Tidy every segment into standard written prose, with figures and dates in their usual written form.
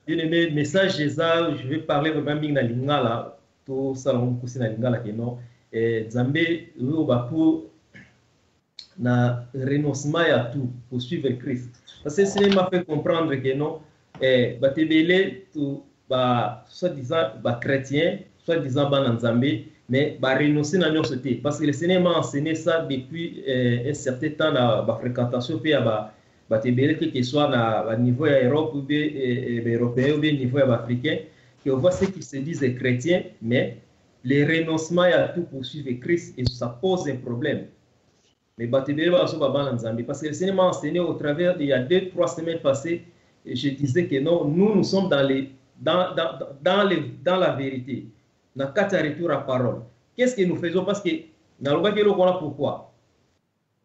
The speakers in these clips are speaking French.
bien aimé, message déjà, je vais parler vraiment de la lingala, tout ça, on pousse la lingala que non. Zambé, pour na renoncement à tout pour suivre Christ. Parce que ce m'a fait comprendre que non, batebele tout, soi-disant, chrétien, soi-disant, Nzambé, mais renoncer à nos sociétés. Parce que le Seigneur m'a enseigné ça depuis un certain temps dans la fréquentation, puis batebele, quel que soit à niveau Europe ou bien européen ou bien niveau africain, qu'on voit ceux qui se disent chrétiens, mais les renoncements à tout pour suivre Christ, et ça pose un problème. Mais parce que le Seigneur m'a enseigné au travers, il y a 2-3 semaines passées, et je disais que non, nous sommes dans la vérité. Dans le retour à parole. Qu'est-ce que nous faisons? Parce que, pourquoi?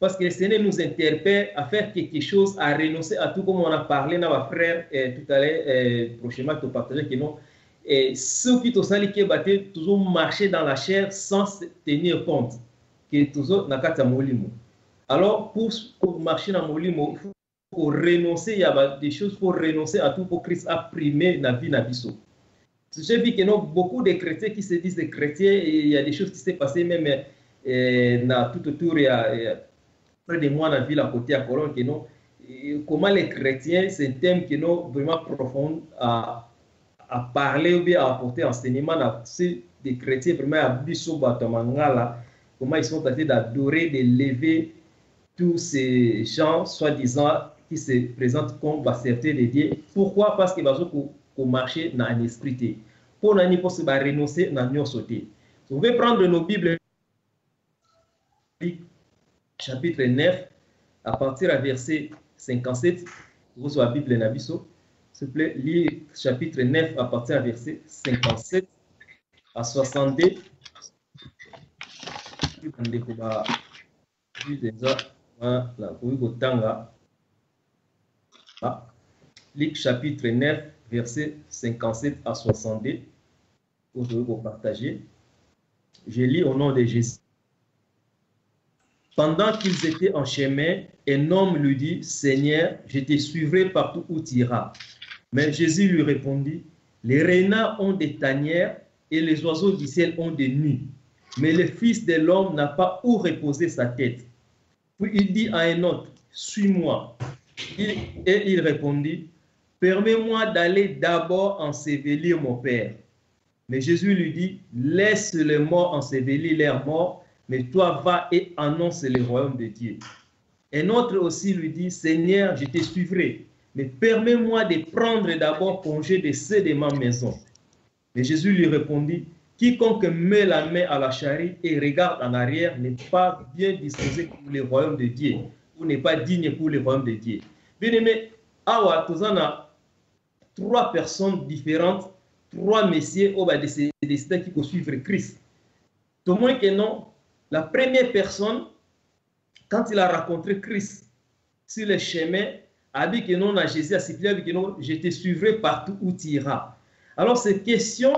Parce que le Seigneur nous interpelle à faire quelque chose, à renoncer à tout, comme on a parlé dans ma frère tout à l'heure, prochainement, tu partageais que non. Et ceux qui ont toujours marché dans la chair sans tenir compte que toujours dans le molimo. Alors, pour marcher dans le molimo, il faut renoncer, il y a des choses, il faut renoncer à tout pour Christ a primé la vie n'abisso. J'ai vu qu'il y a beaucoup de chrétiens qui se disent des chrétiens et il y a des choses qui s'est passées même tout autour, il y a près de moi dans la ville à côté à Cologne, comment les chrétiens, c'est un thème qui est vraiment profond à parler ou bien à apporter enseignement à des chrétiens vraiment à Bissau Batamangala, comment ils sont tentés d'adorer, de lever tous ces gens, soi-disant, qui se présentent comme serviteurs de Dieu. Pourquoi? Parce qu'ils vont marcher dans un esprit. Pour nous, pour se renoncer dans nos sautés. Vous pouvez prendre nos Bibles, chapitre 9, à partir du verset 57, vous avez la Bible Nabiso. S'il vous plaît, lire chapitre 9 à partir du verset 57 à 62. Luc chapitre 9, verset 57 à 62. Vous devez vous partager. Je lis au nom de Jésus. Pendant qu'ils étaient en chemin, un homme lui dit, Seigneur, je te suivrai partout où tu iras. Mais Jésus lui répondit, les renards ont des tanières et les oiseaux du ciel ont des nids. Mais le Fils de l'homme n'a pas où reposer sa tête. Puis il dit à un autre, suis-moi. Et il répondit, permets-moi d'aller d'abord ensevelir mon Père. Mais Jésus lui dit, laisse les morts ensevelir leurs morts, mais toi va et annonce le royaume de Dieu. Un autre aussi lui dit, Seigneur, je te suivrai, mais permets-moi de prendre d'abord congé de ceux de ma maison. Mais Jésus lui répondit, quiconque met la main à la charrue et regarde en arrière n'est pas bien disposé pour le royaume de Dieu, ou n'est pas digne pour le royaume de Dieu. Bien aimé, awa tozana 3 personnes différentes, 3 messieurs au bas de ces qui vont suivre Christ. Tout le monde que non, la première personne, quand il a rencontré Christ sur le chemin, a dit que non, à Jésus a sifflé, que non, je te suivrai partout où tu iras. Alors, cette question,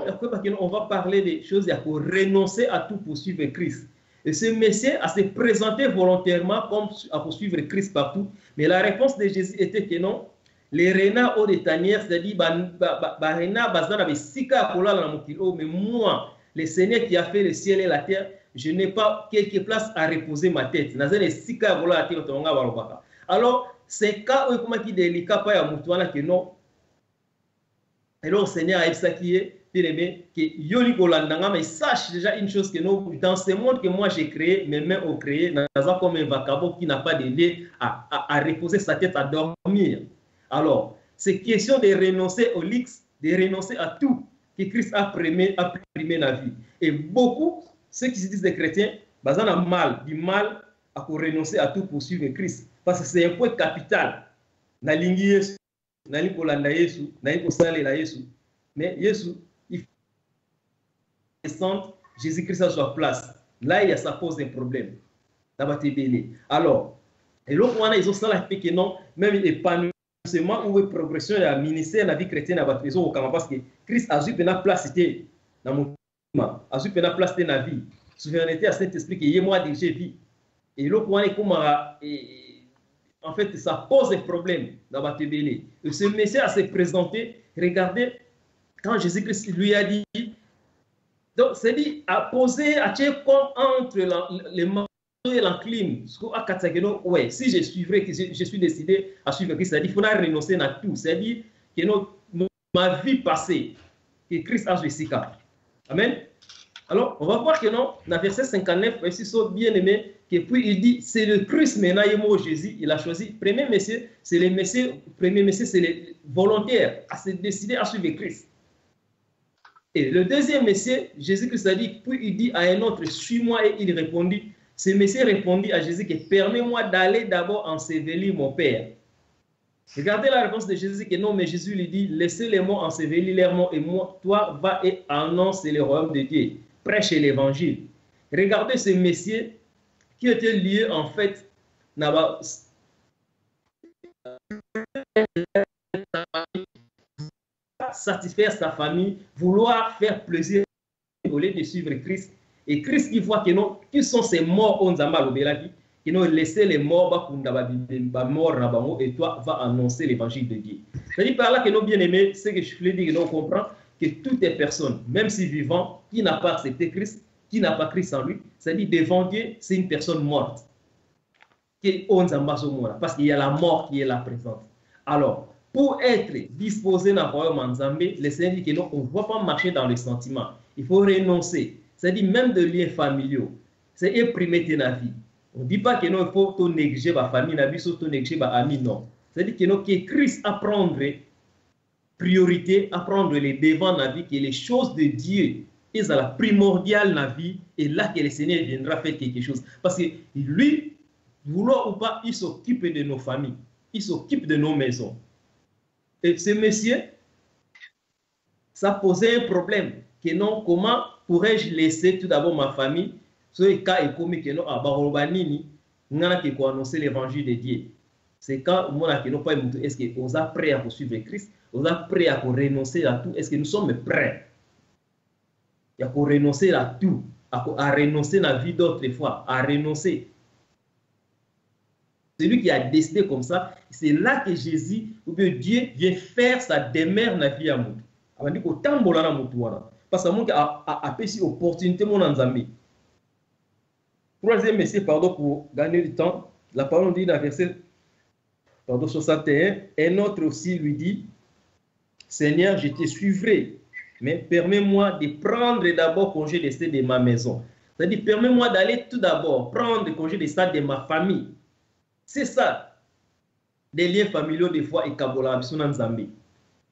on va parler des choses, il faut renoncer à tout pour suivre Christ. Et ce monsieur a se présenté volontairement comme à poursuivre Christ partout, mais la réponse de Jésus était que non, les renards ont des tanières, c'est-à-dire, mais moi, le Seigneur qui a fait le ciel et la terre, je n'ai pas quelque place à reposer ma tête. Alors, c'est cas où il est délicat, que non. Alors, le Seigneur a dit ça qui est, que Yoli Golandanga, mais sache déjà une chose que nous, dans ce monde que moi j'ai créé, mes mains ont créé, dans comme un vagabond qui n'a pas de lieu à reposer sa tête, à dormir. Alors, c'est question de renoncer au luxe, de renoncer à tout que Christ a primé la vie. Et beaucoup, ceux qui se disent des chrétiens, ils ont du mal à renoncer à tout pour suivre Christ. Parce que c'est un point capital. Na lingi Yesu, na lingi kolanda Yesu, na lingi kosalela Yesu. Mais Yesu, il faut descendre, Jésus-Christ à sa place. Là, ça pose un problème. Alors, et l'autre, ils ont ça là, que non, même épanouissement ou progression de la ministère de la vie chrétienne, parce que Christ a eu une place dans mon monde, a eu une place dans la vie. Souveraineté à Saint-Esprit qui est moi déjà vie. Et l'autre, comment en fait, ça pose des problèmes dans Batebele. Et ce Messie a se présenté, regardez, quand Jésus-Christ lui a dit, donc c'est dit, à poser, à tirer comme entre les marteaux et l'encline. Ouais, si je suivrai, je suis décidé à suivre Christ, c'est-à-dire qu'il faut renoncer à tout. C'est-à-dire que ma vie passée, que Christ a joué. Amen. Alors, on va voir que non, dans verset 59, ici, sont bien aimés, que puis il dit, c'est le Christ maintenant, Jésus, il a choisi. Premier messieurs, c'est les messieurs, premier messieurs, c'est les volontaires à se décider à suivre Christ. Et le deuxième messieur, Jésus-Christ a dit, puis il dit à un autre, suis-moi, et il répondit, ce messieur répondit à Jésus, que permets-moi d'aller d'abord ensevelir mon Père. Regardez la réponse de Jésus, que non, mais Jésus lui dit, laissez les morts ensevelir leurs morts, et moi, toi, va et annonce le royaume de Dieu, prêche l'évangile. Regardez ce messieur qui était lié, en fait, satisfaire sa famille, vouloir faire plaisir au lieu de suivre Christ. Et Christ qui voit que non, qui sont ces morts on zamba qui n'ont laissé les morts et toi va annoncer l'évangile de Dieu. C'est-à-dire par là que nos bien-aimés, c'est que je voulais dire que nous comprenons que toutes les personnes, même si vivant, qui n'a pas accepté Christ, qui n'a pas Christ en lui, c'est-à-dire devant Dieu, c'est une personne morte. Parce qu'il y a la mort qui est là présente. Alors, pour être disposé dans le royaume en Zambie, le Seigneur dit que non, on ne va pas marcher dans les sentiments. Il faut renoncer. C'est-à-dire même de liens familiaux. C'est imprimer ta vie. On ne dit pas que non, il faut tout négliger la famille, il faut tout négliger les amis, non. C'est-à-dire que non, que Christ a prendre priorité, à prendre les devants dans la vie, que les choses de Dieu sont la primordiale dans la vie, et là que le Seigneur viendra faire quelque chose. Parce que lui, vouloir ou pas, il s'occupe de nos familles, il s'occupe de nos maisons. Et ce monsieur, ça posait un problème. Que non, comment pourrais-je laisser tout d'abord ma famille, ce cas est commis que non, à Barobanini, on a annoncer l'évangile de Dieu. C'est quand on a pas est-ce qu'on est prêt à suivre Christ, on est prêt à renoncer à tout, est-ce que nous sommes prêts à renoncer à tout, à renoncer à la vie d'autrefois, à renoncer. Celui qui a décidé comme ça, c'est là que Jésus, ou bien Dieu, vient faire sa demeure dans la vie à nous. On dit qu'au temps parce que moi a péché opportunité mon Nzambi. Troisième message, pardon, pour gagner du temps, la parole dit dans le verset 61, un autre aussi lui dit, Seigneur, je te suivrai, mais permets-moi de prendre d'abord congé de stade de ma maison. C'est-à-dire, permets-moi d'aller tout d'abord prendre congé de stade de ma famille. C'est ça, des liens familiaux des fois et Kabola, en Zambie.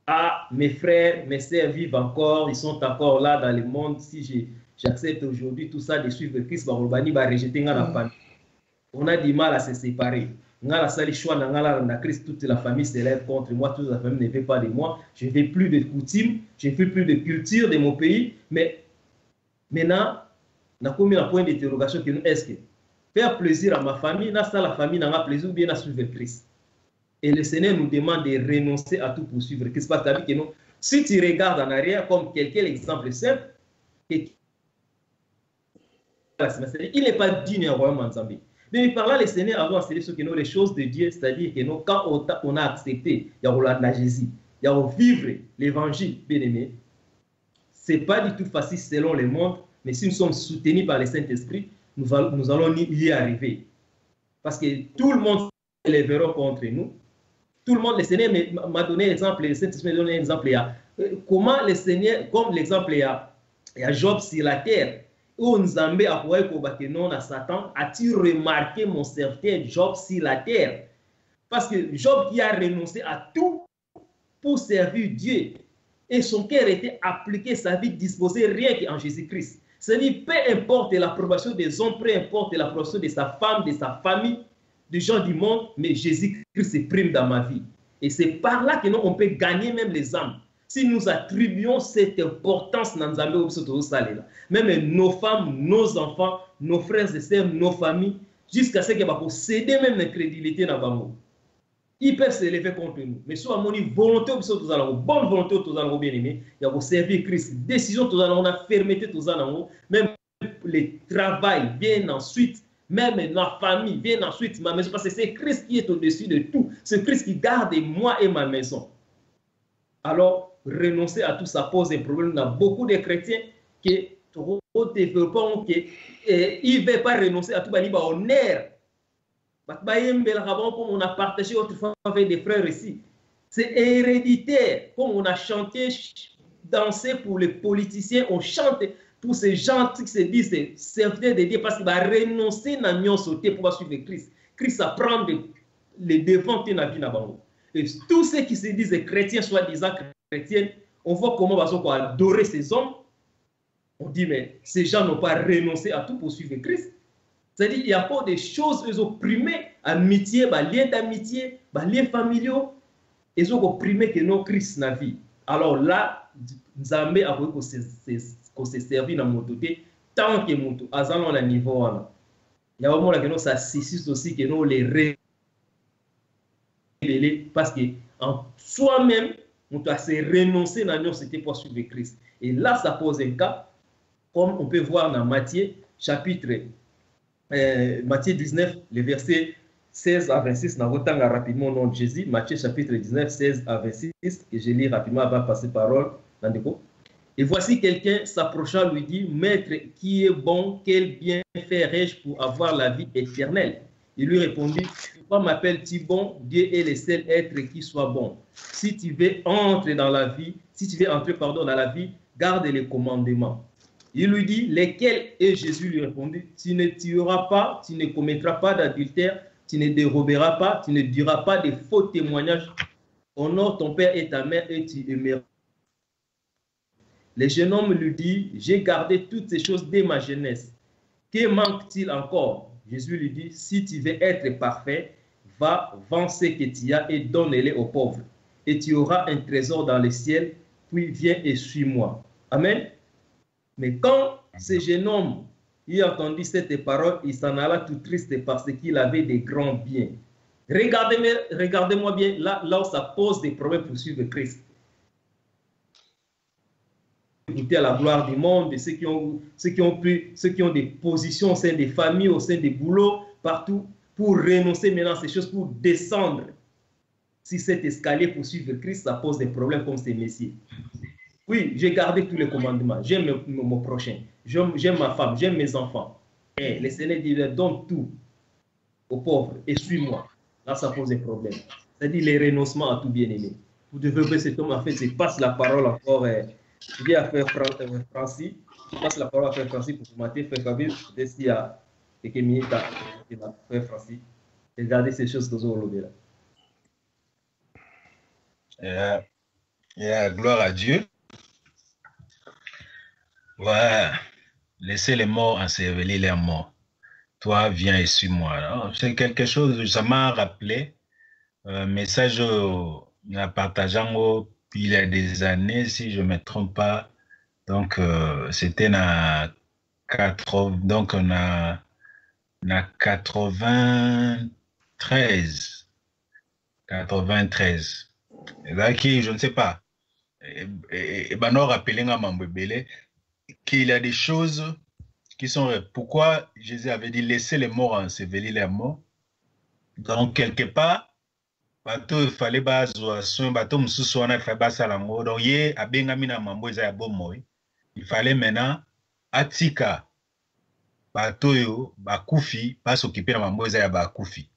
Ah, mes frères, mes sœurs vivent encore, ils sont encore là dans le monde. Si j'accepte aujourd'hui tout ça de suivre Christ, Barobani va rejeter la famille. On a du mal à se séparer. On a la choix dans Christ, toute la famille se lève contre moi, toute la famille ne veut pas de moi. Je ne fais plus de coutumes, je ne fais plus de culture de mon pays. Mais maintenant, on a commis un point d'interrogation que nous, est-ce que faire plaisir à ma famille, la famille n'a pas plaisir ou bien à suivre Christ? Et le Seigneur nous demande de renoncer à tout pour suivre Christ. Parce que non, si tu regardes en arrière, comme quelqu'un exemple simple, il n'est pas digne en royaume en Zambie. Mais par là, le Seigneur a enseigné ce que nous, les choses de Dieu, c'est-à-dire que nous, quand on a accepté, il y a Jésus, il y a vivre l'évangile, bien aimé, ce n'est pas du tout facile selon le monde, mais si nous sommes soutenus par le Saint-Esprit, nous allons y arriver. Parce que tout le monde se lèvera contre nous. Tout le monde, le Seigneur m'a donné l'exemple, le Saint-Esprit m'a donné l'exemple. Comment le Seigneur, comme l'exemple, il y a Job sur la terre, où Nzambé a pouvoir non à Satan, a-t-il remarqué mon serviteur Job sur la terre? Parce que Job qui a renoncé à tout pour servir Dieu, et son cœur était appliqué, sa vie disposée rien qu'en Jésus-Christ. C'est-à-dire, peu importe l'approbation des hommes, peu importe l'approbation de sa femme, de sa famille, des gens du monde, mais Jésus-Christ se prime dans ma vie. Et c'est par là que nous, on peut gagner même les âmes. Si nous attribuons cette importance dans Nzambé, même nos femmes, nos enfants, nos frères et sœurs, nos familles, jusqu'à ce qu'ils puissent céder même la crédibilité dans le monde. Ils peuvent se lever contre nous. Mais si on a une volonté, bonne volonté, bien aimé, il y a servir Christ. Décision, on a fermeté, même le travail, bien ensuite, même ma famille vient ensuite ma maison, parce que c'est Christ qui est au-dessus de tout. C'est Christ qui garde moi et ma maison. Alors, renoncer à tout ça pose un problème. On a beaucoup de chrétiens qui trop développent, qui ne veulent pas renoncer à tout, ils vont honneur. Comme on a partagé autrefois avec des frères ici. C'est héréditaire. Comme on a chanté, dansé pour les politiciens, on chante pour ces gens qui se disent serviteurs de Dieu parce qu'ils vont renoncer à nous sauter pour suivre Christ. Christ va prendre les devants de la vie. Et tous ceux qui se disent chrétiens, soi-disant chrétiens, on voit comment on va adorer ces hommes. On dit, mais ces gens n'ont pas renoncé à tout pour suivre Christ. C'est-à-dire qu'il y a pas des choses, ils ont opprimé amitié, liens d'amitié, liens familiaux, ils ont opprimé que nos Christ n'a vie. Alors là, Nzambe a voulu qu'on se servi dans mon côté, tant que mon tout, à un niveau, il y a vraiment que nous, ça suscite aussi que nous les révéler, parce qu'en soi-même, on doit se renoncer dans nos c'était pour suivre Christ. Et là, ça pose un cas, comme on peut voir dans Matthieu, chapitre Matthieu 19, les versets 16 à 26, nous avons rapidement le nom de Jésus. Matthieu chapitre 19, 16 à 26, que je lis rapidement avant de passer parole. Et voici quelqu'un s'approchant, lui dit, Maître, qui est bon, quel bien ferais-je pour avoir la vie éternelle? Il lui répondit, pourquoi m'appelles-tu bon? Dieu est le seul être qui soit bon. Si tu veux entrer dans la vie, dans la vie, garde les commandements. Il lui dit, lesquels? Et Jésus lui répondit, tu ne tueras pas, tu ne commettras pas d'adultère, tu ne déroberas pas, tu ne diras pas de faux témoignages. Honore ton père et ta mère et tu aimeras. Le jeune homme lui dit, j'ai gardé toutes ces choses dès ma jeunesse. Que manque-t-il encore? Jésus lui dit, si tu veux être parfait, va, vends ce que tu as et donne-les aux pauvres. Et tu auras un trésor dans le ciel, puis viens et suis-moi. Amen. Mais quand ce jeune homme il a entendu cette parole, il s'en alla tout triste parce qu'il avait des grands biens. Regardez-moi bien, là où ça pose des problèmes pour suivre Christ. Goûter à la gloire du monde, ceux qui ont des positions au sein des familles, au sein des boulots, partout, pour renoncer maintenant à ces choses, pour descendre. Si cet escalier pour suivre Christ, ça pose des problèmes comme ces messieurs. Oui, j'ai gardé tous les commandements. J'aime mon prochain. J'aime ma femme. J'aime mes enfants. Et le Seigneur dit, donne tout aux pauvres et suis-moi. Là, ça pose des problèmes. C'est-à-dire les renoncements à tout bien-aimé. Vous devez cet homme, en fait, je passe la parole encore. Je dis à Frère Francis. Je passe la parole à Frère Francis pour commenter. Frère Fabrice, dès qu'il y a quelques minutes à Frère Francis. Regardez ces choses que vous avez là. Gloire à Dieu. Ouais, laissez les morts ensevelir les morts. Toi, viens et suis-moi. C'est quelque chose, ça m'a rappelé un message qu'on a partagé il y a des années, si je ne me trompe pas. Donc, c'était dans 80, donc on a 93. Et là, qui, je ne sais pas. Et ben, on rappelé qu'il y a des choses qui sont... Pourquoi Jésus avait dit laissez les morts ensevelir les morts? Donc, quelque part, il fallait il fallait maintenant atika batoyo bakufi s'occuper de mambo ya bakufi.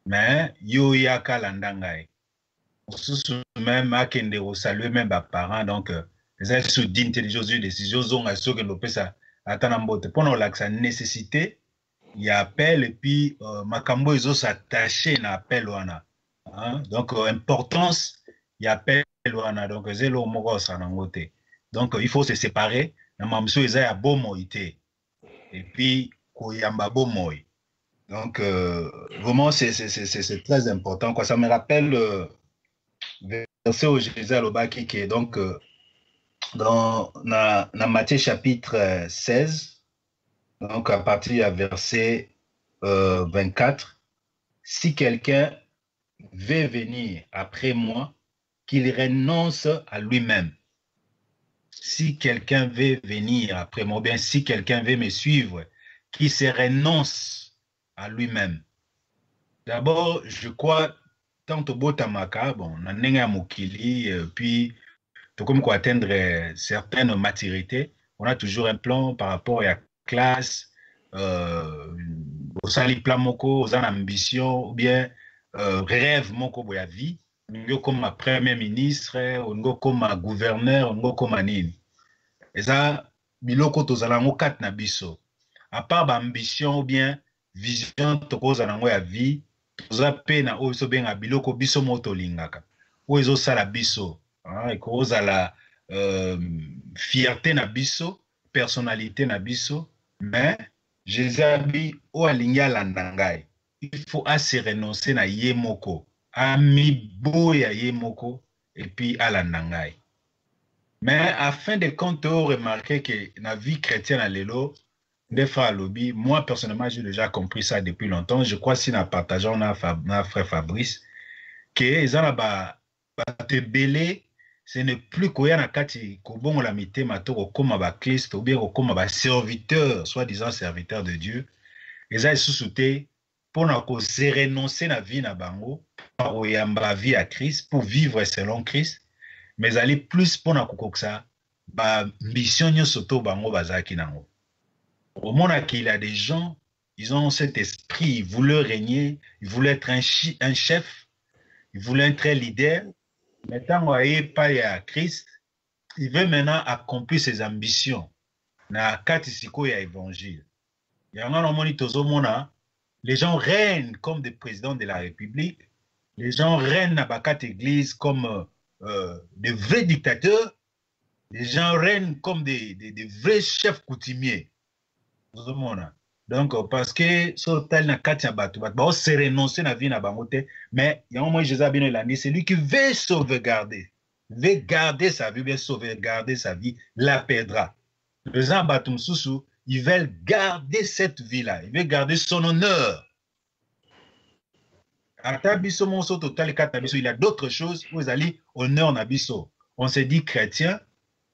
Mais yo yaka landangai. Même akende saluer même ba parents donc les sous d'intelligence de décision zonga so que l'opesa atana mbote pendant la nécessité il y a appel et puis makambo izo s'attacher na appel wana. Donc importance il y a appel wana donc zelo moko sanangote. Donc il faut se séparer na mamso eza ya bomo ité et puis koyamba bomo. Donc vraiment c'est très important quoi. Ça me rappelle verset au Jésus alobaki qui est donc dans Matthieu chapitre 16 donc à partir du verset 24, si quelqu'un veut venir après moi, qu'il renonce à lui-même. Si quelqu'un veut venir après moi, bien si quelqu'un veut me suivre, qu'il se renonce à lui-même. D'abord, je crois, tant au Botamaka, bon, on a un mokili, puis tout comme quoi atteindre certaines maturités, on a toujours un plan par rapport à la classe, au sali plan moko, aux ambitions, ou bien rêve moko boya vie, ngo comme ma premier ministre, ngo comme ma gouverneur, ngo comme nini. Et ça, biloko tozala ngo kat na biso. À part ba ambition ou bien vision tokoza nango ya vie, toza pe na oyo so benga biloko biso moto lingaka. Oyo ezosala biso, ekozala fierté na biso, personnalité na biso, mais Jésus abi o alingi alanda ngai. Il faut se renoncer na ye moko, amiboya ye moko, et puis alanda ngai. Mais afin de compte, remarquer que la vie chrétienne à l'élo, des frères lobby, moi personnellement, j'ai déjà compris ça depuis longtemps. Je crois si nous partageons notre frère Fabrice, que les gens te belé, ce n'est plus qu'on y a kati kobongo la mité matoko comme ba Christ ou bien comme ba serviteur, soi-disant serviteur de Dieu. Les gens sous-souté pour nous se renoncer na vie na bango, pour yamba vie à Christ, pour vivre selon Christ. Mais aller plus pour na kokoksa ba mission nyonso to bango bazaki nango. Au monde qu'il y a des gens, ils ont cet esprit, ils voulaient régner, ils voulaient être un chef, ils voulaient être un leader. Maintenant, on n'est pas à Christ, il veut maintenant accomplir ses ambitions. Na katisiko ya évangile. Les gens règnent comme des présidents de la République, les gens règnent à Bakat Église comme des vrais dictateurs, les gens règnent comme des vrais chefs coutumiers. Donc, parce que sur tel na katia batu, on se renoncer na vie na bangote, mais il y a un moment Jésus a bien l'année, c'est lui qui veut sauvegarder, veut garder sa vie, veut sauvegarder sa vie, la perdra. Les gens batum sousou, ils veulent garder cette vie-là, ils veulent garder son honneur. Atabiso monso total katabiso, il y a d'autres choses où ils allaient honneur nabiso. On se dit chrétien,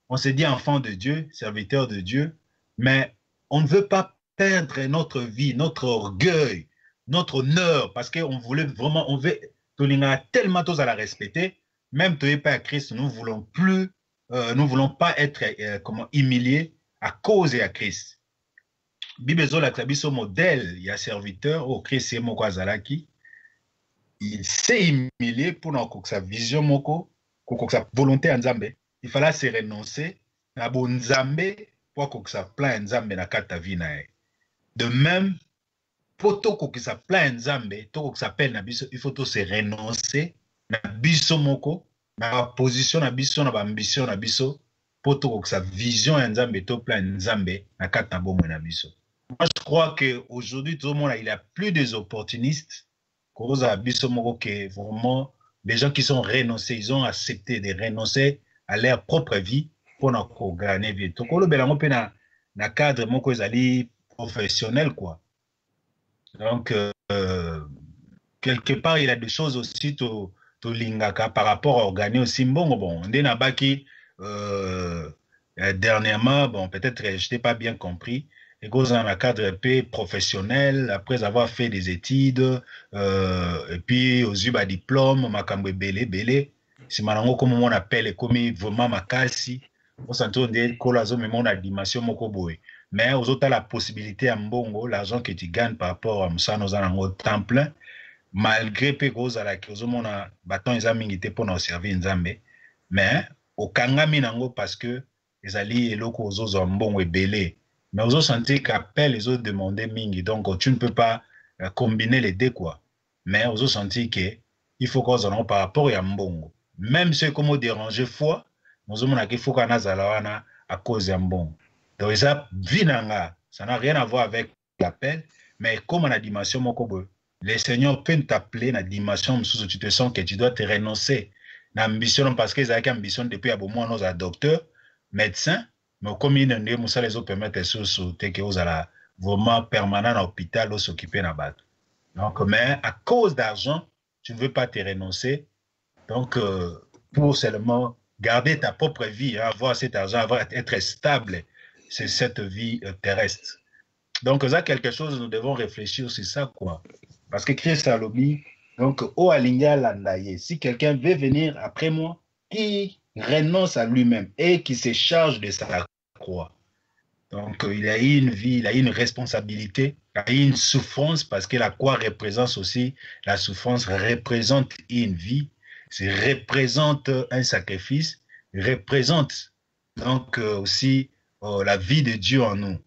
on se dit enfant de Dieu, serviteur de Dieu, mais on ne veut pas perdre notre vie, notre orgueil, notre honneur, parce qu'on voulait vraiment, on veut, tellement tous à la respecter, même tu n'es pas à Christ, nous ne voulons plus, nous voulons pas être humiliés à cause de Christ. Bibezo la tabiso modèle, il y a serviteur, au Christ et moko azalaki, il s'est humilié pour sa vision moko, pour sa volonté en Nzambe, il fallait se renoncer à bon Nzambe pour que ça plein Nzambe na kata vie na ye. De même, pour que ça plein Nzambe, to que ça appelle na biso, il faut to se renoncer na biso moko, na position na biso, na ambition na biso, pour que sa vision Nzambe to plein Nzambe na kata bombe na biso. Moi, je crois qu'aujourd'hui, tout le monde, il y a plus des opportunistes, cause à biso moko que vraiment, les gens qui sont renoncés, ils ont accepté de renoncer à leur propre vie pour gagner vie. Donc, le belango pe na cadre moko ezali professionnel quoi. Donc quelque part il y a des choses aussi to lingaka par rapport à gagner aussi mbongo bon. Ndé na baki dernièrement bon peut-être je n'ai pas bien compris. Et dans un cadre peu professionnel, après avoir fait des études, et puis aux yeux diplôme, makambo belé, c'est maintenant comme on appelle, comme vraiment makasi, on s'entend dire que la zone même la dimension moko boy. Mais aux autres la possibilité à mbongo, l'argent que tu gagnes par rapport à ça nous en temps plein, malgré que cause à la cause on a bâton ils amingité pour nous servir nzambe, mais au kangami nango parce que les alliés locaux aux autres mbongo belé. Mais aux autres sentis qu'appellent les autres demander mingi. Donc, tu ne peux pas combiner les deux, quoi. Mais aux autres sentis qu'il faut qu'on en ait par rapport à Mbongo. Même ceux qui ont dérangé foi, nous avons qu'il faut qu'on ait à cause de Mbongo. Donc, ça, ça n'a rien à voir avec l'appel, mais comme la dimension Mokobo, les seigneurs peuvent t'appeler dans la dimension où tu te sens que tu dois te renoncer. L'ambition, parce qu'ils ont une ambition depuis à bon moment, nos docteurs, médecins, mais comme il y a des gens qui les permettent de sauter, que vous allez vraiment permanent à l'hôpital ou s'occuper de la base. Donc, mais à cause d'argent, tu ne veux pas te renoncer. Donc, pour seulement garder ta propre vie, avoir cet argent, être stable, c'est cette vie terrestre. Donc, ça, quelque chose, nous devons réfléchir sur ça, quoi. Parce que Christ a lobby, donc, au aligna landaye, si quelqu'un veut venir après moi, qui renonce à lui-même et qui se charge de sa croix. Donc, il a eu une vie, il a eu une responsabilité, il a eu une souffrance parce que la croix représente aussi, la souffrance représente une vie, représente un sacrifice, représente donc aussi la vie de Dieu en nous.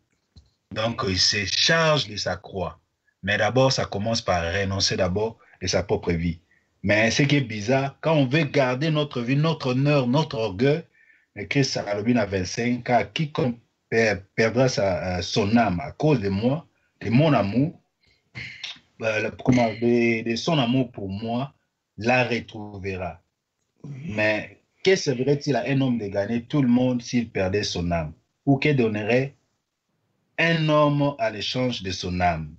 Donc, il se charge de sa croix. Mais d'abord, ça commence par renoncer d'abord de sa propre vie. Mais ce qui est bizarre, quand on veut garder notre vie, notre honneur, notre orgueil, le Christ Salomon à 25, car quiconque perdra son âme à cause de moi, de mon amour, de son amour pour moi, la retrouvera. Mais que servirait-il à un homme de gagner tout le monde s'il perdait son âme? Ou que donnerait un homme à l'échange de son âme?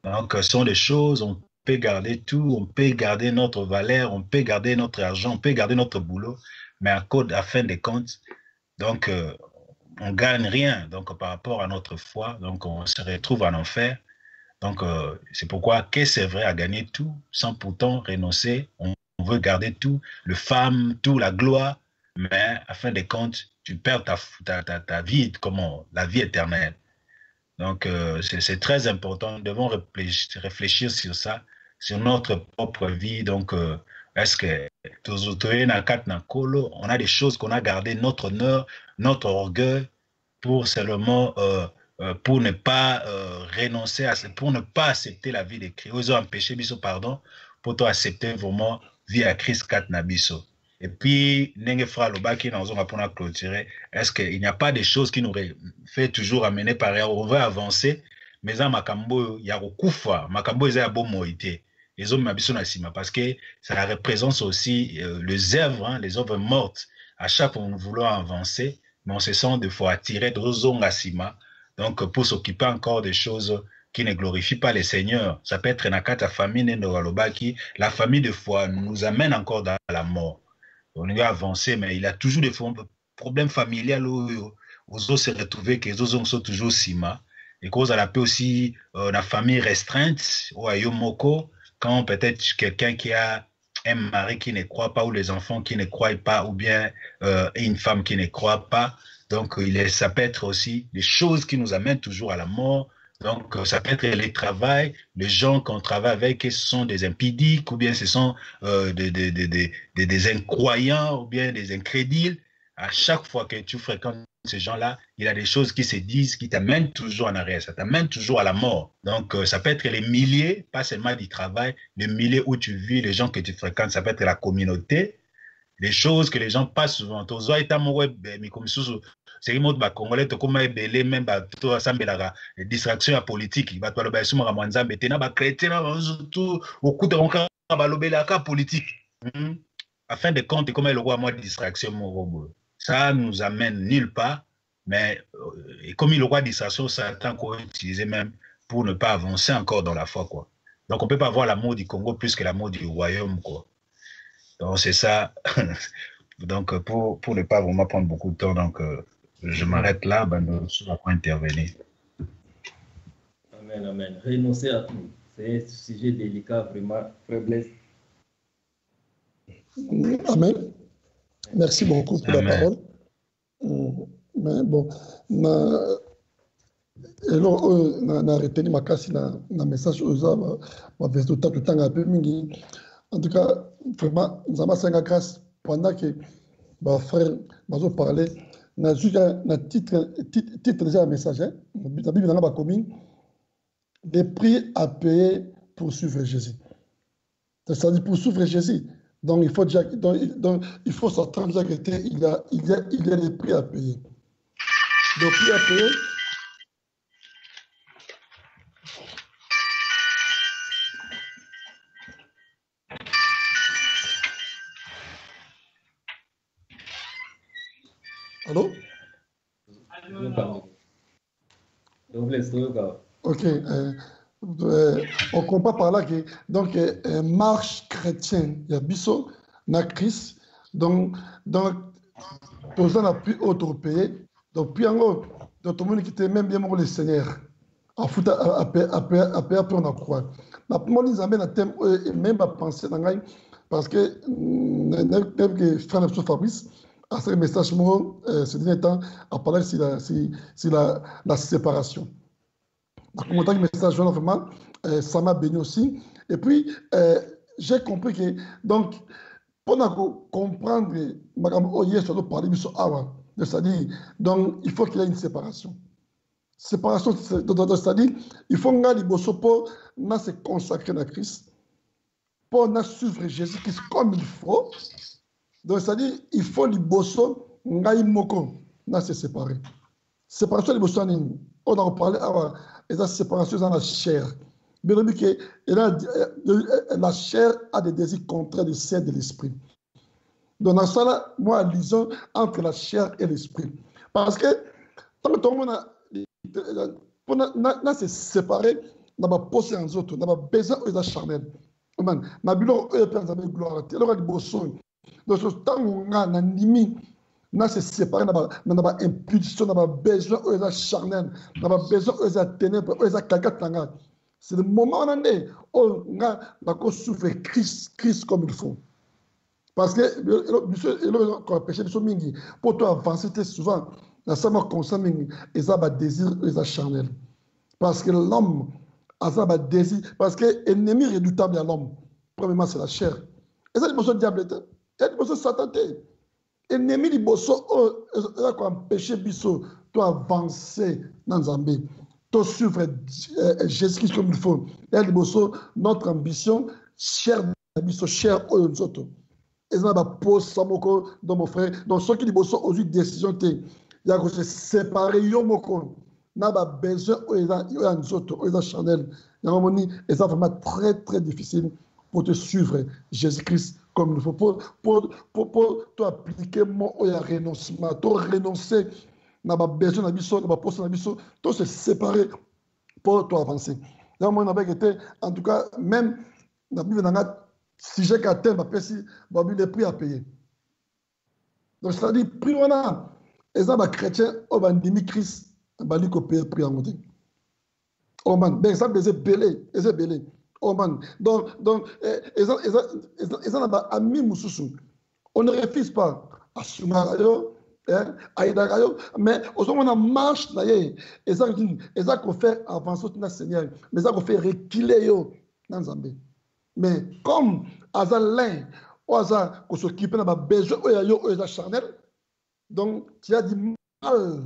Donc, ce sont des choses, on peut garder tout, on peut garder notre valeur, on peut garder notre argent, on peut garder notre boulot, mais à fin de compte, donc, on ne gagne rien donc, par rapport à notre foi, donc on se retrouve en enfer. Donc, c'est pourquoi, qu'est-ce que c'est vrai à gagner tout sans pourtant renoncer? On veut garder tout, le femme, tout, la gloire, mais à fin de compte, tu perds ta vie, comment, la vie éternelle. Donc, c'est très important. Nous devons réfléchir sur ça, sur notre propre vie. Donc, est-ce que on a des choses qu'on a gardées, notre honneur, notre orgueil, pour seulement, pour ne pas renoncer à, pour ne pas accepter la vie de Christ. Ils ont empêché, biso, pardon, pour toi accepter vraiment vie à Christ kat na biso. Et puis, Nenge Fra Lobaki, dans un rapport à clôturer, est-ce qu'il n'y a pas des choses qui nous fait toujours amener par ailleurs, on veut avancer, mais en Makambo, il y a Okufa, Makambo, il y a beau moïté. Les hommes m'habituent à Sima, parce que ça représente aussi les œuvres mortes. À chaque fois que nous voulons avancer, mais on se sent de fois attiré de Sima, donc pour s'occuper encore des choses qui ne glorifient pas les seigneurs. Ça peut être Nakata famille, la famille de foi nous amène encore dans la mort. On est avancé, mais il a toujours des problèmes familiaux aux autres se retrouver que les autres sont toujours Sima. Et cause à la paix aussi, la famille restreinte, ou à Yomoko, quand peut-être quelqu'un qui a un mari qui ne croit pas, ou les enfants qui ne croient pas, ou bien une femme qui ne croit pas. Donc, ça peut être aussi des choses qui nous amènent toujours à la mort. Donc, ça peut être les travails, les gens qu'on travaille avec, ce sont des impudiques, ou bien ce sont des incroyants, ou bien des incrédules. À chaque fois que tu fréquentes ces gens-là, il y a des choses qui se disent, qui t'amènent toujours en arrière, ça t'amène toujours à la mort. Donc, ça peut être les milliers, pas seulement du travail, les milliers où tu vis, les gens que tu fréquentes, ça peut être la communauté, les choses que les gens passent souvent. C'est une autre Congolais, comme même les distractions politiques. Politique. Afin de compte, comme le roi, moi, distraction, ça nous amène nulle part. Mais et comme il roi distraction, ça a encore utilisé même pour ne pas avancer encore dans la foi, quoi. Donc, on ne peut pas voir l'amour du Congo plus que l'amour du royaume, quoi. Donc, c'est ça. Donc, pour ne pas vraiment prendre beaucoup de temps, donc, je m'arrête là, je vais intervenir. Amen, amen. Renoncer à tout. C'est un sujet délicat, vraiment, très blessé. Amen. Merci beaucoup pour Amen. la parole. Mais bon, na retenu makasi na message oza ma veste tout le temps un peu mingi. En tout cas, vraiment, nous avons 5 grâce pendant que ma frère m'a parlé. Na juste un titre déjà un message. La Bible n'a pas commis des prix à payer pour suivre Jésus. C'est-à-dire pour suivre Jésus. Donc il faut déjà, donc il faut s'attendre déjà qu'il y a des prix à payer. Des prix à payer. Allô? Ok. On comprend par là que donc marche chrétienne, il y a biso na Christ, donc tous n'a plus autre pays, donc puis en haut, donc tout le monde qui était même bien pour le Seigneur. après on a quoi. La première Nzambe na thème même à penser dans gagne parce que même que frère Fabrice a ce message ce dernier temps à parler sur la séparation. La commentaire du message vraiment ça m'a béni aussi et puis j'ai compris que donc pour comprendre c'est-à-dire donc il faut qu'il y ait une séparation. Séparation, c'est-à-dire il faut que se consacrer à Christ, pour suivre Jésus-Christ comme il faut. Donc, c'est-à-dire il faut les bosso, se séparer. Séparation, les bosso, on a parlé de la séparation dans la chair. Bien que la chair a des désirs contraires de celles de l'esprit. Donc, dans ça, moi, lisons entre la chair et l'esprit. Parce que, tant que tout le monde a pour se séparer, on a posé en autres, on a besoin de charnel. Na bilo e pensa avec gloire. Alors il bosso. Donc ce temps on a nimi na se séparer na ba impulsion na ba besoin de charnel, na ba besoin de ténèbres, de kakatanga. C'est le moment où on est on a ko souffrir Christ comme il faut. Parce que le péché de mingi pour toi avancer souvent la sama conscience et ça va désir et ça charnel parce que l'homme a ça va désir parce que ennemi redoutable à l'homme premièrement c'est la chair et ça c'est le diable et c'est le satan ennemi du bosso ça quoi empêcher biso toi avancer dans Zambie toi suivre Jésus-Christ comme il faut et le bosso notre ambition cher biso cher aux autres. Et ça va poser Samoko dans mon frère. Donc, ceux qui disent aujourd'hui décision, il y a que se séparer, Yomoko. N'a pas besoin, il y a un autre, il y a Chanel. Et ça vraiment très, très difficile pour te suivre Jésus-Christ comme il faut. Pour appliquer mon renoncement, pour renoncer, n'a pas besoin d'habitude, n'a pas poser d'habitude, pour se séparer, pour avancer. Donc, moi, en tout cas, même dans la Bible, si j'ai qu'à terme, le prix à payer. Donc, c'est-à-dire, prix on a, et ça, les chrétiens, on va diminuer Christ, on va lui payer le prix à monter. Oh man, ben ça, c'est belé, c'est belé. Oh man, donc, et ça, à mi-moussoussou, on ne refuse pas à Soumarayo, à Idarayo, mais au moment où on marche, et ça qu'on fait avancer le Seigneur, mais ça qu'on fait reculer dans Zambie. Mais comme Azalin, ou Azal, qu'on s'occupe de besoin de charnel, donc tu as du mal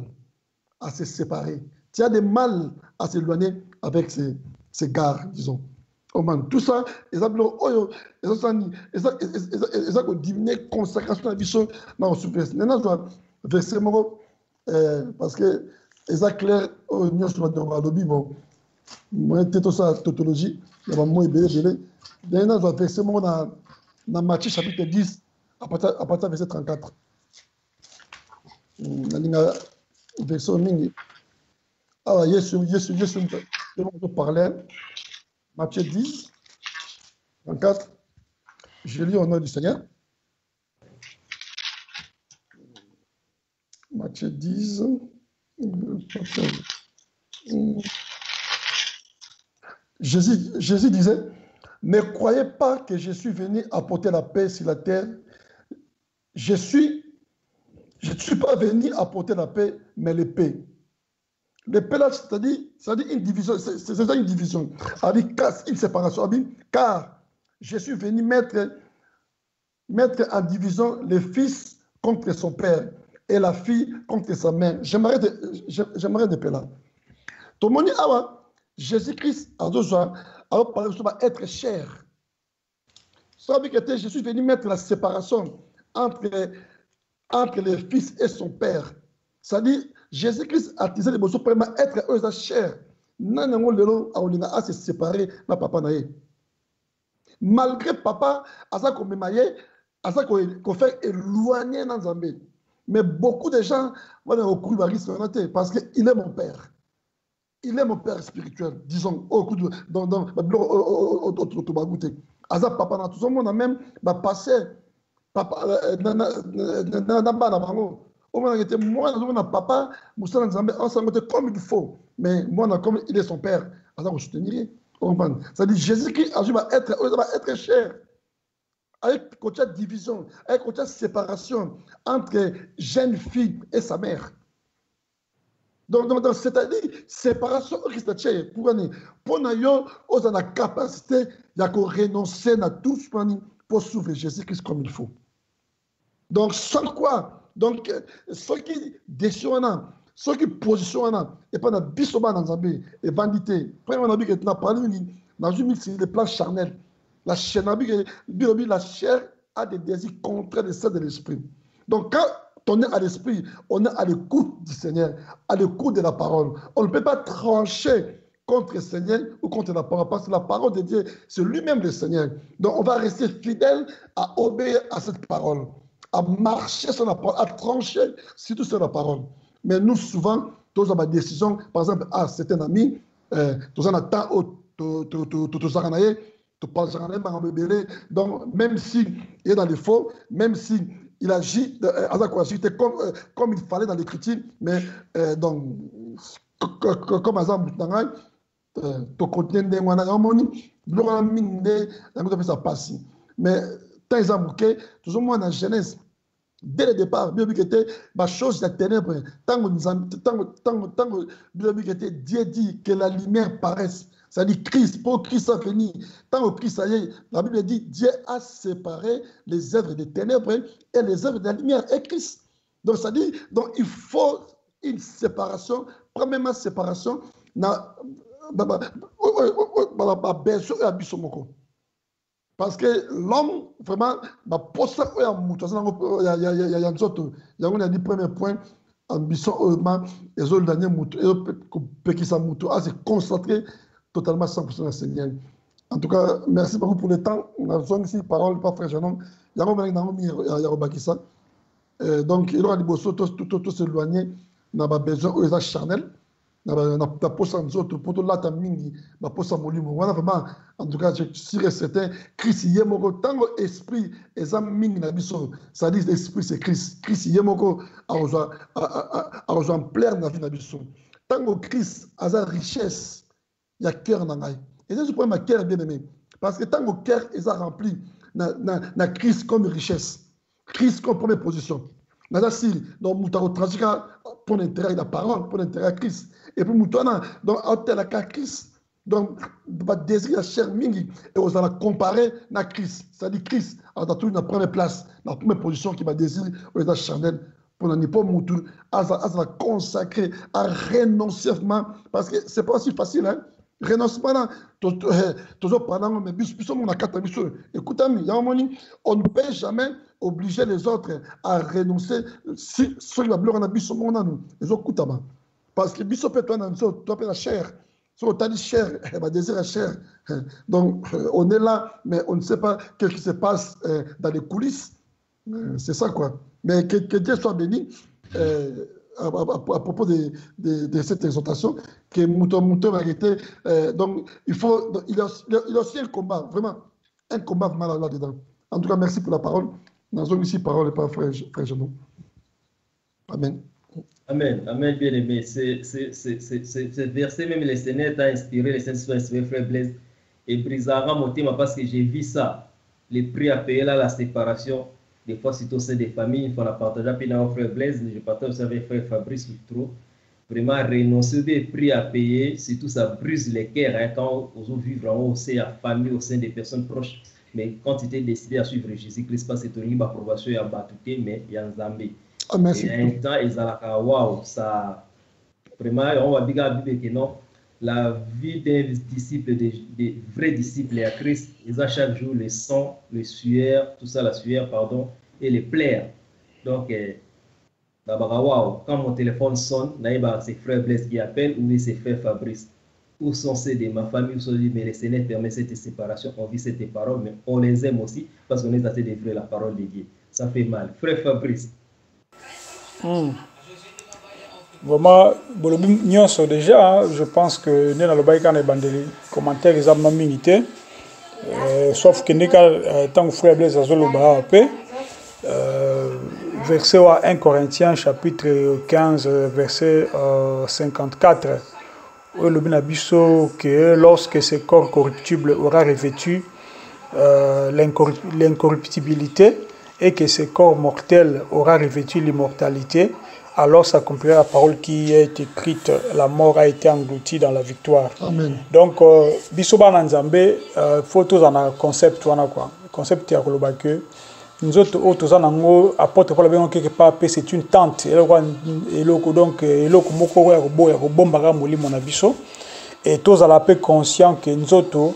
à se séparer. Tu as du mal à s'éloigner avec ces gars, disons. Oh man, tout ça, ils ont diminué consacration à la vie dans le souffrance. Maintenant, verset parce que ils ont clair au niveau de la lobby, bon, moi, tout ça, tautologie, il y a moins belé. Maintenant, je vais verser dans Matthieu chapitre 10, à partir du verset 34. Verset mingi. Alors, Jésus, je parlais. Matthieu 10, 34. Je lis au nom du Seigneur. Matthieu 10. Jésus disait, ne croyez pas que je suis venu apporter la paix sur la terre. Je ne suis pas venu apporter la paix, mais l'épée. L'épée là, c'est-à-dire une division, c'est ça une division. C'est-à-dire une séparation. Car je suis venu mettre en division le fils contre son père et la fille contre sa mère. J'aimerais de paix là. Tout le monde dit, ah ouais, Jésus-Christ, alors par exemple, être cher. Ça veut dire que je suis venu mettre la séparation entre le fils et son père. C'est-à-dire, Jésus-Christ a utilisé les mots pour être eux cher. Non, a se séparer na papa naé. Malgré papa, asa ko memaye, asa ko fait éloigner dans Zambé. Mais beaucoup de gens vont recourir à risque parce qu'il est mon père. Il est mon père spirituel, disons, au coup de dans Asa papa na tout le monde a même passé papa na bango. Moi, papa, comme il faut. Mais moi, comme il est son père, alors je soutenir. Ça dit Jésus-Christ va être cher. Avec une division, avec une séparation entre jeune fille et sa mère. Donc c'est-à-dire séparation pour nous la capacité de renoncer à tout pour suivre Jésus-Christ comme il faut. Donc sans quoi, donc ce qui décisionne, ce qui positionne, et pas dans bisoba dans Zambie et vanité. Premièrement, on a parlé dans une des plans charnels. La chair a des désirs contraires de ceux de l'esprit. Donc quand on est à l'esprit, on est à l'écoute du Seigneur, à l'écoute de la parole. On ne peut pas trancher contre le Seigneur ou contre la parole, parce que la parole de Dieu, c'est lui-même le Seigneur. Donc on va rester fidèle à obéir à cette parole, à marcher sur la parole, à trancher surtout sur la parole. Mais nous, souvent, tous avons des décisions, par exemple, c'est un ami, tous en attendent, donc même s'il est dans les faux, même s'il agit comme il fallait dans l'écriture, mais donc comme exemple mais toujours moi dans Genèse, dès le départ, Dieu était ma chose de ténèbres. Dieu dit que la lumière paraisse. Ça dit Christ, pour Christ a venu. Tant que Christ a eu, la Bible dit Dieu a séparé les œuvres des ténèbres et les œuvres de la lumière et Christ. Donc ça dit, donc il faut une séparation. Premièrement, séparation. Parce que l'homme, vraiment, il y a dit premier point, ambition, les autres derniers se concentrer totalement 100% dans le Seigneur. En tout cas, merci beaucoup pour le temps. On a besoin ici, parole, pas frère Janon. Il y a donc, il aura dit tout s'éloigner, on a besoin de charnel. En tout cas, je suis certain, Christ y est moko tango esprit examine na biso, ça dit l'esprit c'est Christ. Christ y est moko a rejoint plein na vie na biso. Tango Christ a sa richesse, il y a cœur na ngai. Et c'est ce point ma cœur bien aimé parce que tango cœur est rempli na Christ comme richesse. Christ comme première position. Donc, Moutaro Trajika, pour l'intérêt de la parole, pour l'intérêt de Christ. Et puis, Moutana, donc, à tel cas Christ, donc, va désirer la chair mingi, et on va comparer à Christ. C'est-à-dire Christ, a toujours une première place, la première position qui va désirer, on est charnel, pour ne pas Moutou, à la consacrer, à renoncer, parce que c'est pas aussi facile, hein. Renoncement, toujours pendant, mais on a quatre missions. Écoutez, on ne peut jamais obliger les autres à renoncer si ceux qui va a biso mon nous les autres parce que biso peut toi peut la chair sur ta chair va désirer la chair. Donc on est là mais on ne sait pas ce qui se passe dans les coulisses. C'est ça quoi. Mais que Dieu soit béni. À propos de cette exhortation, que Mouton a été. Donc, il y a aussi un combat, vraiment là-dedans. En tout cas, merci pour la parole. Nous avons ici parole et pas frère Jeannot. Amen. Amen, amen, bien aimé. C'est verset, même le Seigneur t'a inspiré, le Seigneur t'a inspiré, frère Blaise. Et brisera mon thème parce que j'ai vu ça. Les prix à payer là, la séparation. Des fois, c'est au sein des familles, il faut la partager. Puis, dans frère Blaise, je partage aussi avec frère Fabrice Outreau. Vraiment, renoncer des prix à payer, surtout ça brise les cœurs hein, quand on vivre au sein de la famille, au sein des personnes proches. Mais quand tu étais décidé à suivre Jésus-Christ, parce que tu as une approbation, il y a Batouté, mais il y a un Zambé. Merci. Et un temps, ils ont waouh, ça. Vraiment, on va dire que non. La vie d'un disciple, des vrais disciples à Christ, ils ont chaque jour le sang, le sueur, tout ça, la sueur, pardon, et les plaies. Donc, wow, quand mon téléphone sonne, c'est frère Blaise qui appelle ou c'est frère Fabrice. Où sont ceux de ma famille, où sont ceux mais le Seigneur permet cette séparation, on vit cette parole, mais on les aime aussi parce qu'on est assez d'œuvrer la parole de Dieu. Ça fait mal. Frère Fabrice. Vraiment, déjà, je pense que nous avons des commentaires qui sont minité, sauf que nous avons tant que frère Blaise verset 1 Corinthiens chapitre 15 verset 54 où le binabiso que lorsque ce corps corruptible aura revêtu l'incorruptibilité et que ce corps mortel aura revêtu l'immortalité, alors s'accomplira la parole qui est écrite, la mort a été engloutie dans la victoire. Amen. Donc biso bana nzambe faut tous en concept wana quoi. Concept ya koloba que nous autres autres nango apporte pour la bien quelque part c'est une tente et donc eloko moko ya bomba ga molimo na biso et tous à la paix conscient que nous autres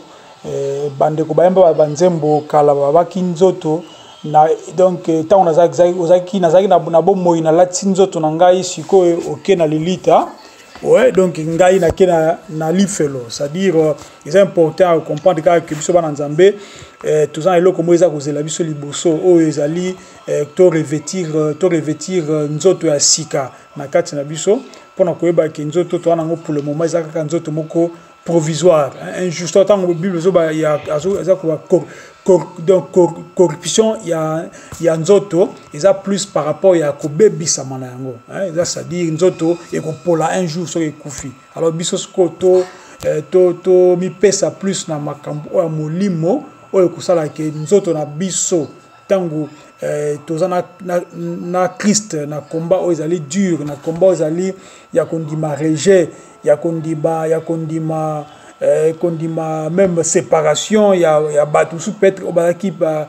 bande ko bayamba banzembo kala babaki nzoto na donc tant on ozaki na bomoyi na lati nzoto na ngai sikoyo oke na lilita ouais donc ngai na kena na lifelo c'est-à-dire c'est important à comprendre que biso bana nzambe tous en eloko mo eza kozela biso liboso oyo ezali to revêtir nzoto ya sika na kati na biso pona koyeba ke nzoto to nango pour le moment eza kaka nzoto moko provisoire injuste tant que bible zo ba ya eza ko donc corruption ya nzoto eza plus par rapport ya kobebisa mana yango eza c'est-à-dire nzoto ekopola un jour so ekufi alors biso ko to mi pesa plus na makambo ya molimo oyo kusala ke nzoto na biso tango toza na Christ na combat oyo ezali dur na combat oyo ezali ya kondima rejet ya kondima même séparation ya batu sous peut-être obaki ba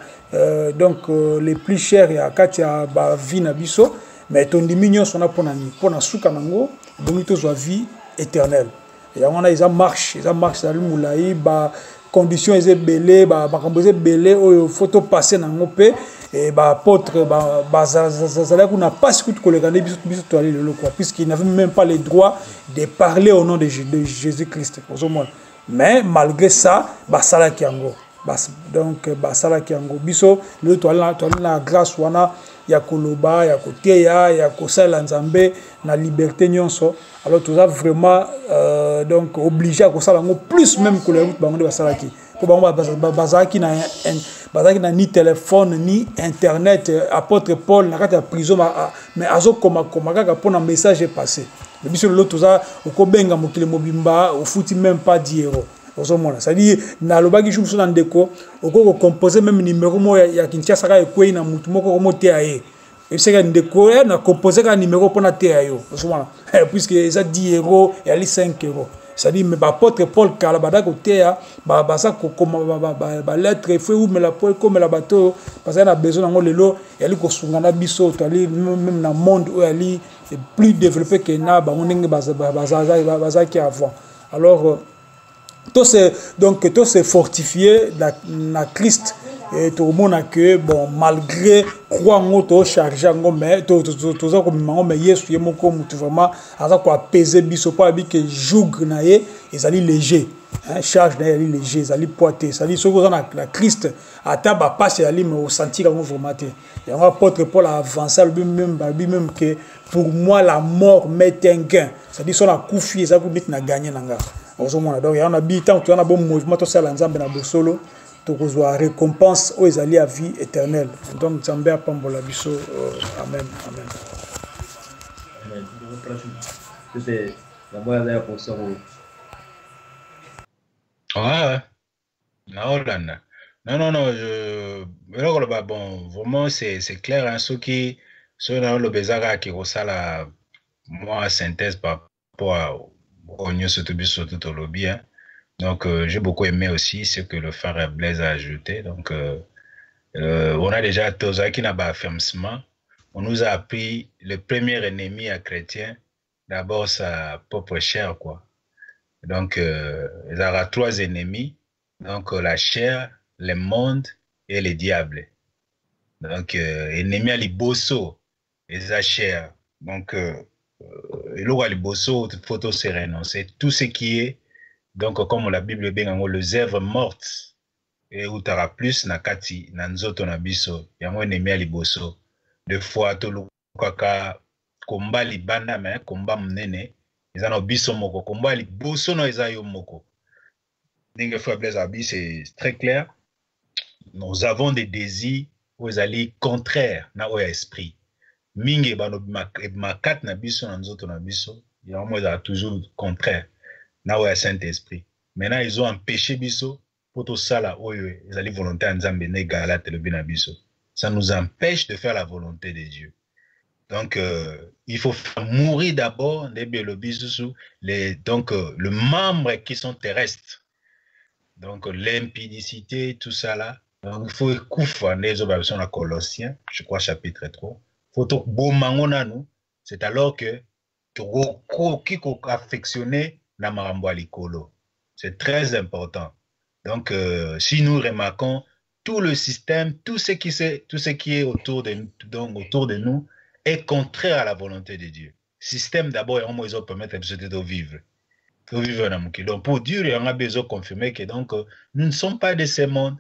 donc les plus chers ya kati ya ba vie na biso mais tondimi nyonso na pona suka nango bongi to zwa vie éternelle ya wana eza marche za lumulai ba conditions ezebele ba makambo ezebele oyo photo passer nango pe et ba apôtre ba zala kuna pas que koleka ne biso to aller le quoi puisqu'il n'avait même pas le droit de parler au nom de Jésus-Christ mais malgré ça ba sala kiango donc ba sala kiango biso le to la grâce wana ya koloba ya koteya ya kosala nzambe na liberté nyonso alors tout ça vraiment donc obligé à kosala ngo plus même que les bango de basala ki ko bango bazaki na ni téléphone ni internet apôtre Paul na kati ya prison mais azo koma kaka pona message est passé le biso le tout ça ko benga mokile mobimba au futi même pas 10 euros ozomona c'est-à-dire na lobaki shumsu na ndeko oko composer même numéro mo ya Kinshasa ka ekwei na mutu moko ko te aye et c'est que ndeko na composer ka numéro pona te ayo ozomona puisque ça 10 euros et ali 5 euros c'est-à-dire mais apôtre Paul kala badako te ya ça ko lettre feu ou mais la Paul comme la bateau parce que na besoin ngo lelo ali ko sungana biso to ali même na monde où ali plus développé que na ba ndenge baza qui avant alors tout c'est fortifié na Christ et tout le monde a que bon malgré quoi on to charger ngo mais to za ko mango mais Yesu yemo ko mutu vraiment aza ko apaiser biso pa bi que joug na ye ezali léger charge na ye léger ezali poité ezali soko za na Christ ata ba passe ali mais au sentir ngo vraiment te et on apôtre Paul a avancé même que pour moi la mort m'est un gain c'est-à-dire son a koufi ça ko dit na gagner nanga ozomona donc ya on a bi tant tu na bon mouvement to sala nzambe na bosolo to kozwa récompense aux alliés à vie éternelle donc nzambe apambola biso amen c'était la moya ya poso ouais na Hollande non bon vraiment c'est clair hein ceux qui sont dans le bezara qui resala moi synthèse par rapport au New Sotobiso tout au lobby hein. Donc, j'ai beaucoup aimé aussi ce que le frère Blaise a ajouté. Donc, on a déjà Tozaki Naba affirmement. On nous a appris le premier ennemi à chrétien, d'abord sa propre chair, quoi. Donc, il y aura 3 ennemis. Donc, la chair, le monde et le diable. Donc, ennemi à l'ibosso et sa chair. Donc, l'eau à l'ibosso, il faut se renoncer. Tout ce qui est donc comme la Bible dit les œuvres mortes et où t'auras plus na kati na nzoto na biso yango ennemi ya liboso de fois to lukaka komba libanda mais komba munene eza na biso moko komba liboso na eza yo moko ndenge frère Blaise abi c'est très clair nous avons des désirs aux alliés contraires na oya esprit mingi makat na biso na nzoto na biso yango ezala toujours contraire na oyo ya Saint-Esprit. Maintenant ils ont empêché biso pour tosala oyo ezali volonté ya Nzambe na Galate elobi na biso. Ça nous empêche de faire la volonté de Dieu. Donc il faut faire mourir d'abord le membre qui sont terrestres. Donc l'impudicité, tout ça là. Donc il faut koufa les obligations à Colossiens, je crois chapitre 3. Faut to bomango nous, c'est alors que qui affectionner na marambo likolo. C'est très important. Donc si nous remarquons tout le système, tout ce qui est autour de nous est contraire à la volonté de Dieu. Système d'abord, ils ont permettre de vivre. Donc pour Dieu, il a besoin de confirmer que donc, nous ne sommes pas de ce monde.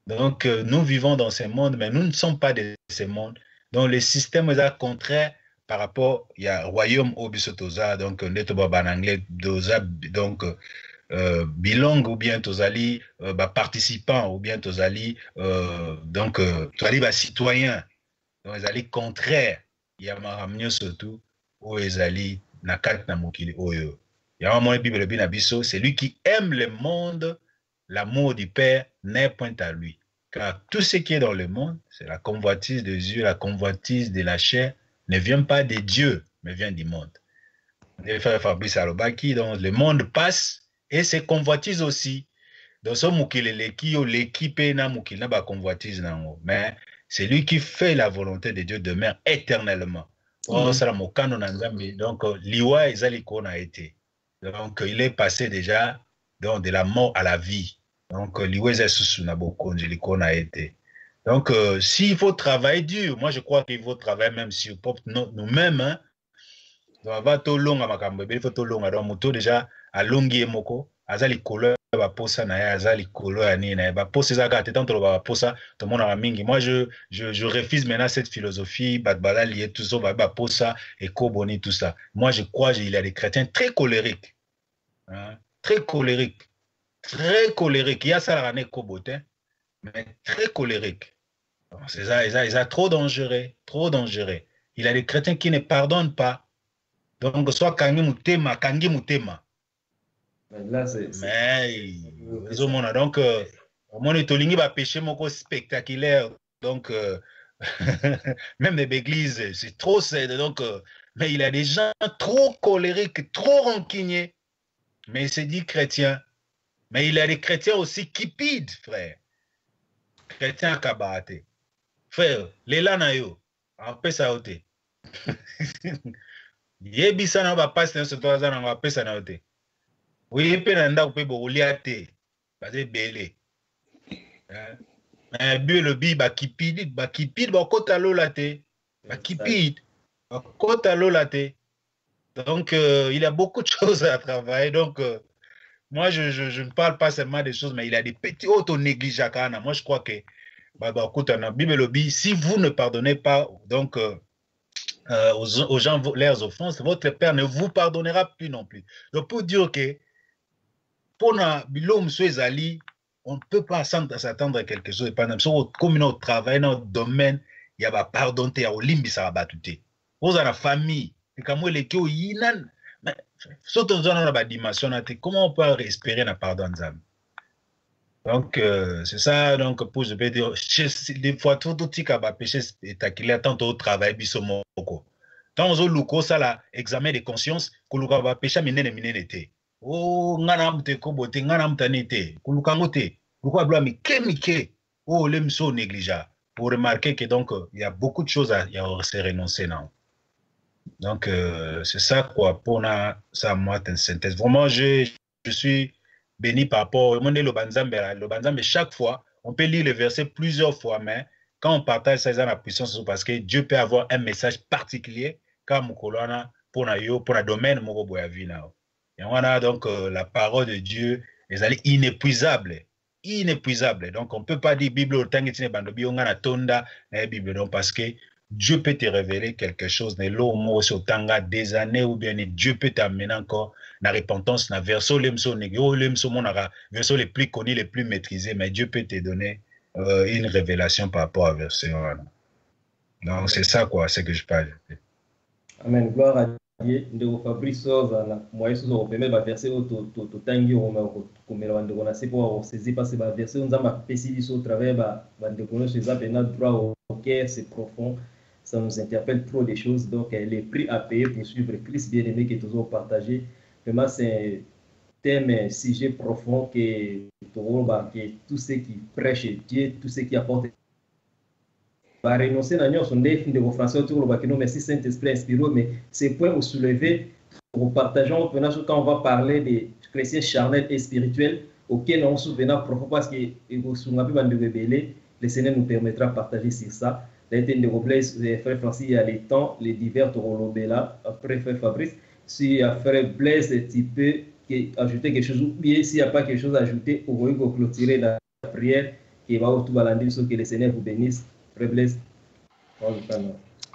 Donc nous vivons dans ce monde, mais nous ne sommes pas de ce monde. Donc le système est contraire par rapport au royaume Obisotoza, donc en anglais, donc bilingue ou bien tozali participant ou bien tozali donc tozali citoyen. Donc ezali contraire ya maramnyo surtout ou ezali na kati na mokili oyo. Ya mon Bible bi na biso, celui qui aime le monde, l'amour du Père n'est point à lui. Car tout ce qui est dans le monde, c'est la convoitise des yeux, la convoitise de la chair, ne vient pas de Dieu, mais vient du monde. Le frère Fabrice Alobaki, donc le monde passe et c'est convoitise aussi. Donc ce mukile l'équipe na mukile na ba convoitise nango, mais c'est lui qui fait la volonté de Dieu demeure éternellement. Oh ça la mokano na Nzambe. Donc liwa ezali ko na été. Donc il est passé déjà donc de la mort à la vie. Donc liwa ezali na bokonzi liko na été. Donc s'il faut travailler dur, moi je crois qu'il faut travailler même sur nous-mêmes hein. Donc va to longa makambo, il faut to longa donc moto déjà a longi moko azali kolo ba posa na ya azali kolo ya nina ba posa za ka tant ba posa to mona mingi. Moi je refuse maintenant cette philosophie badbala lié tout ça ba posa et koboni tout ça. Moi je crois il y a des chrétiens très colériques. Hein, très colériques. Très colériques. Il y a ça la rane kobotin mais très colériques. C'est ça trop dangereux, trop dangereux. Il y a des chrétiens qui ne pardonnent pas. Donc soit kangi mutema. Là, mais donc mon étolingi va péché moko spectaculaire donc même des églises c'est trop donc mais il y a des gens trop colériques, trop rancuniers, mais il se dit chrétien. Mais il y a des chrétiens aussi qui pident, frère. Chrétiens kabate. Frère, les lanayo, en paix ça ôte. Yebisa na ba passe dans ce toit ça na ba paix ça na ôte. Oui, pe na nda pe bo liate. Ba ze belé. Mais le bi ba kipide ba kota lolate. Ba kipide ba kota lolate. Donc il y a beaucoup de choses à travailler. Donc moi je ne parle pas seulement des choses mais il y a des petits auto négligeables. Moi je crois que la Bible le dit, si vous ne pardonnez pas donc aux gens leurs offenses, votre Père ne vous pardonnera plus non plus. Donc pour dire que pour l'homme Suezali, on ne peut pas s'attendre à quelque chose. Comme notre travail, notre domaine, il y a pardon, il y a limbi ça va battre. Vous avez la famille, et comme les qui ont yinan, mais surtout dans la dimension, comment on peut espérer un pardon de ça? Donc c'est ça. Donc pour je vais dire, des fois tout petit qui va péché et taquiller tant au travail bisomoko. Tant aux locaux ça là examen de conscience, que le va péché minene. Oh, ngana mte kobote, ngana mtanete, kulukangote, pourquoi blanc mike, oh, l'emso négligea. Pour remarquer que donc, il y a beaucoup de choses à se renoncer, non. Donc, c'est ça, quoi, pour ça, moi, une synthèse. Vraiment, je suis béni par rapport au monde, le Banzambe, chaque fois, on peut lire le verset plusieurs fois, mais quand on partage ça, ça a la puissance, parce que Dieu peut avoir un message particulier, comme Mukolana, pour le domaine, Mogoboyavina. Et voilà donc la parole de Dieu est inépuisable. Inépuisable. Donc on ne peut pas dire Bible au temps que Bible parce que Dieu peut te révéler quelque chose des années ou bien Dieu peut t'amener encore la repentance, la verso les plus connus, les plus maîtrisés, mais Dieu peut te donner une révélation par rapport à verset. Donc c'est ça quoi, ce que je peux ajouter. Amen. Gloire à Dieu. Ndeko Fabrice Ozana, moi je suis permet ba verset au tangi o ma ko mela bande ko na se po saisir parce ba verset on zama pesi biso au travers ba bande ko no chez ça pena droit au cœur, c'est profond. Ça nous interpelle trop des choses, donc les prix à payer pour suivre Christ bien-aimé qui est toujours partagé. Vraiment c'est un thème, un sujet profond que tout ce qui prêche Dieu, tout ce qui apporte va renoncer à nous, de français autour de merci Saint-Esprit inspiré, mais ces points au soulever, nous partageons quand on va parler des chrétiens charnels et spirituels, auxquels on se souvient profond parce que le Seigneur nous permettra de partager sur ça. L'été de Robles, frère Francis, il y a les temps, les divers Torolobela, après frère Fabrice, si frère Blaise, tu peux ajouter quelque chose, ou bien s'il n'y a pas quelque chose à ajouter, on va clôturer la prière qui va autour de l'année, que le Seigneur vous bénisse. Frère Blaise.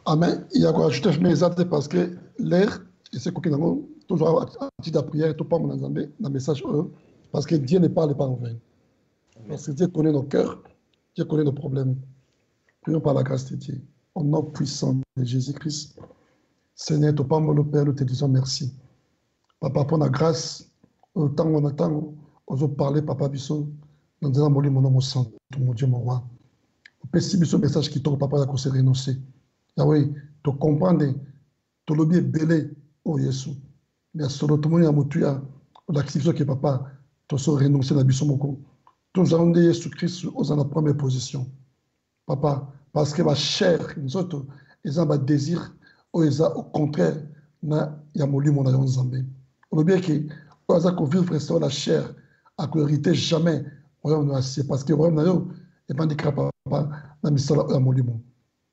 Amen. Il y a quoi ajouter parce que l'air, et c'est qu'on a toujours à titre de prière, tout pas mon ensemble, dans le message parce que Dieu ne parle pas en vain. Parce que Dieu connaît nos cœurs, Dieu connaît nos problèmes. Prions par la grâce de Dieu. Au nom puissant de Jésus-Christ, Seigneur, tout pas mon Père, nous te disons merci. Papa, pour la grâce, autant on attend, on veut parler, Papa Bissot, dans disant mon nom, mon sang, mon Dieu, mon roi. Pessi biso message qui tombe papa ko se renoncer. Yahweh, to comprendre, to lobi belé o Yesu. Mais solo to moni amutuya, l'activité que papa to so renoncer na biso moko. Tous allons de Jésus Christ aux en première position. Papa, parce que ma chair, nous autres, ils ont un désir, ou ils ont au contraire, na yamoli mon ayon zambé. On bien que, on a vivre sur la chair, à que hériter jamais, on a assez, parce que vraiment, et pas de papa, na misala ya molimo.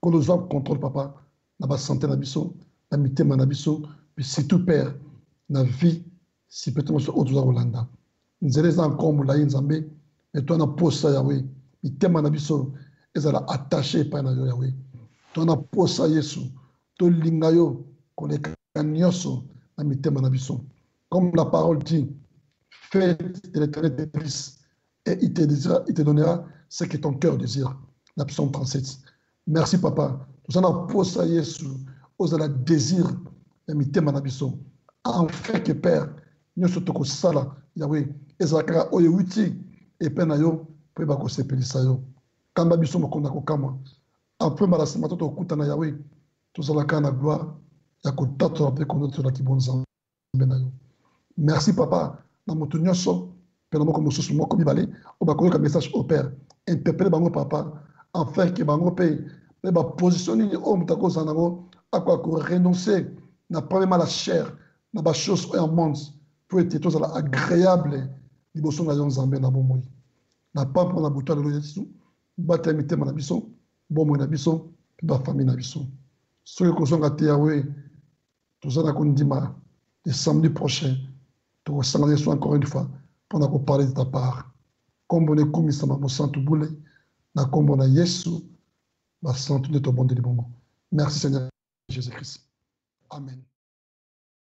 Quand nous avons contrôle papa, na ba santé na biso, na mitema na biso, puis surtout père, na vie, si peut-être sur autres Rolanda. Nous allons encore moula nzambe, mais toi na posa Yahweh, mitema na biso, ezala attaché par na Yahweh. Toi na posa Yesu, to lingayo, qu'on est kanyoso na mitema na biso. Comme la parole dit, fais de l'éternel tes délices, et il te donnera ce que ton cœur désire. La psaume 37. Merci papa. Nous allons poser Yesu aux la désir de mité manabiso. Enfin que père, nous sommes tous sala Yahweh. Ezakara oyewiti et penayo pour bako sepelisayo. Kamba biso mokonda ko kama. Après malasima to kuta na Yahweh. Tous la kana gloire ya ko tato pe ko notre la kibonza benayo. Merci papa. Na moto nyonso pena moko mosusu moko bibale o bako ka message au père. Interpellé bango papa. Afin que bango paye ba positionner au mutako zanango à quoi renoncer n'a pas mal la chair n'a pas chose en monde pour être tout ça agréable liboso na yon zambe na bomoi n'a pas pour la bouteille de Yesu batemité na biso bomoi na biso ba famille na biso ce que sont gâté Yahweh tout ça na kondima le samedi prochain tu vas encore une fois pour nous parler de ta part comme on est comme ça mon santo boule na kombo na Yesu ba santu de to bonde de bongo. Merci Seigneur Jésus-Christ. Amen.